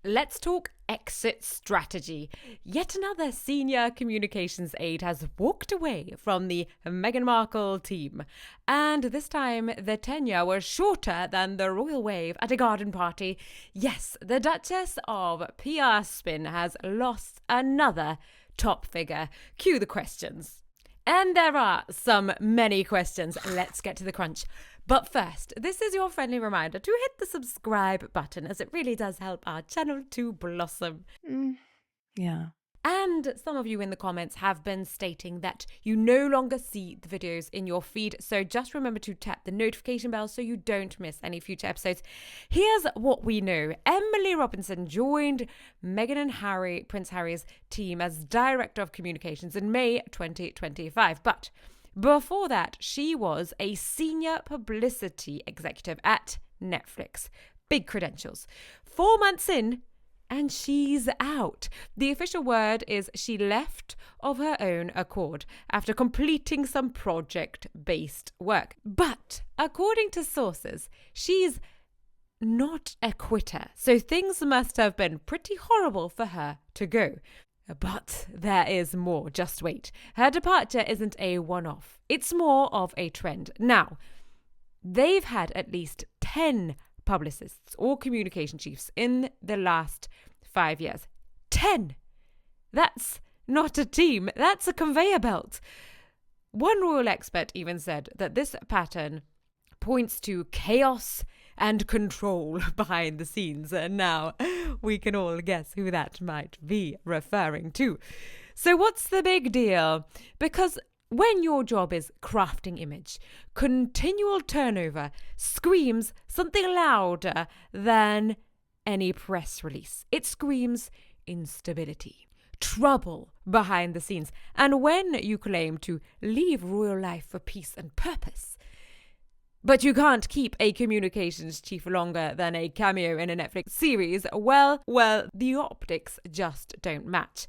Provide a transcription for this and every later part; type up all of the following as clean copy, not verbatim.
Let's talk exit strategy. Yet another senior communications aide has walked away from the Meghan Markle team. And this time, the tenure was shorter than the royal wave at a garden party. Yes, the Duchess of PR Spin has lost another top figure. Cue the questions. And there are many questions. Let's get to the crunch. But first, this is your friendly reminder to hit the subscribe button, as it really does help our channel to blossom. Yeah. And some of you in the comments have been stating that you no longer see the videos in your feed, so just remember to tap the notification bell so you don't miss any future episodes. Here's what we know. Emily Robinson joined Meghan and Prince Harry's team as Director of Communications in May 2025, but before that, she was a senior publicity executive at Netflix. Big credentials. 4 months in, and she's out. The official word is she left of her own accord after completing some project-based work. But according to sources, she's not a quitter. So things must have been pretty horrible for her to go. But there is more. Just wait. Her departure isn't a one-off. It's more of a trend. Now, they've had at least 10 publicists or communication chiefs in the last 5 years. 10! That's not a team. That's a conveyor belt. One royal expert even said that this pattern points to chaos and control behind the scenes. And now we can all guess who that might be referring to. So what's the big deal? Because when your job is crafting image, continual turnover screams something louder than any press release. It screams instability, trouble behind the scenes. And when you claim to leave royal life for peace and purpose, but you can't keep a communications chief longer than a cameo in a Netflix series, well, the optics just don't match.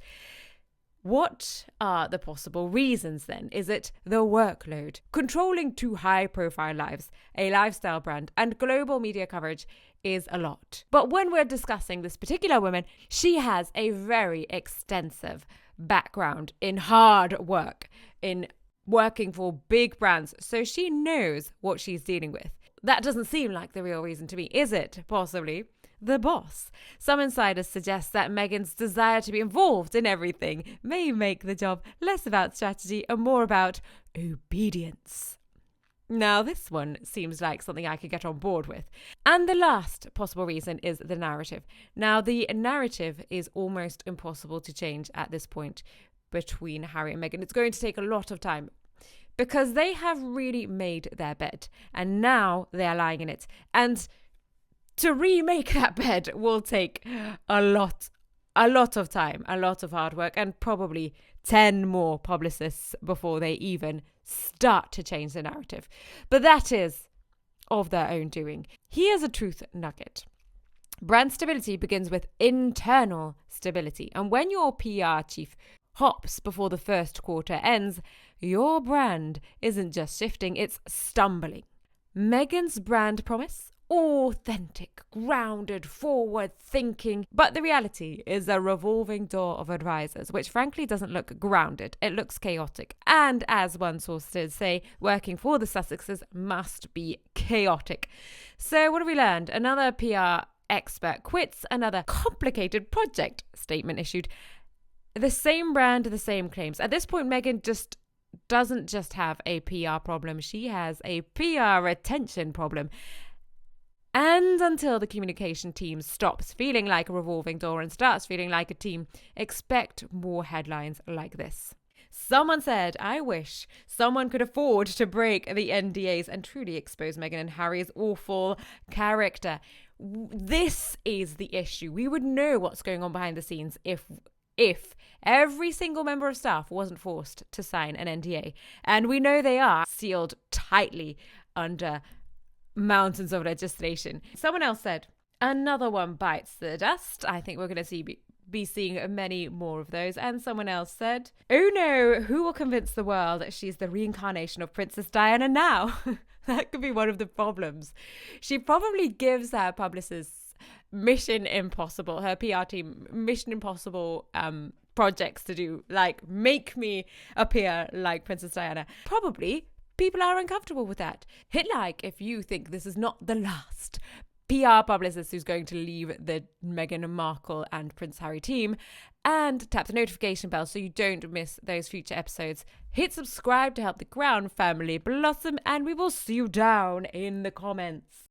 What are the possible reasons then? Is it the workload? Controlling 2 high-profile lives, a lifestyle brand, and global media coverage is a lot. But when we're discussing this particular woman, she has a very extensive background in hard work, in working for big brands, so she knows what she's dealing with. That doesn't seem like the real reason to me, is it? Possibly the boss. Some insiders suggest that Meghan's desire to be involved in everything may make the job less about strategy and more about obedience. Now, this one seems like something I could get on board with. And the last possible reason is the narrative. Now, the narrative is almost impossible to change at this point between Harry and Meghan. It's going to take a lot of time because they have really made their bed and now they are lying in it. And to remake that bed will take a lot of time, a lot of hard work, and probably 10 more publicists before they even start to change the narrative. But that is of their own doing. Here's a truth nugget. Brand stability begins with internal stability. And when your PR chief hops before the first quarter ends, your brand isn't just shifting, it's stumbling. Meghan's brand promise? Authentic, grounded, forward-thinking. But the reality is a revolving door of advisors, which frankly doesn't look grounded. It looks chaotic. And as one source did say, working for the Sussexes must be chaotic. So what have we learned? Another PR expert quits, another complicated project statement issued. The same brand, the same claims. At this point, Meghan doesn't just have a PR problem. She has a PR retention problem. And until the communication team stops feeling like a revolving door and starts feeling like a team, expect more headlines like this. Someone said, I wish someone could afford to break the NDAs and truly expose Meghan and Harry's awful character. This is the issue. We would know what's going on behind the scenes if every single member of staff wasn't forced to sign an NDA. And we know they are sealed tightly under mountains of legislation. Someone else said, another one bites the dust. I think we're going to be seeing many more of those. And someone else said, oh no, who will convince the world that she's the reincarnation of Princess Diana now? That could be one of the problems. She probably gives her publicists Mission Impossible, her PR team, Mission Impossible projects to do, like make me appear like Princess Diana. Probably people are uncomfortable with that. Hit like if you think this is not the last PR publicist who's going to leave the Meghan Markle and Prince Harry team, and tap the notification bell so you don't miss those future episodes. Hit subscribe to help the Crown family blossom, and we will see you down in the comments.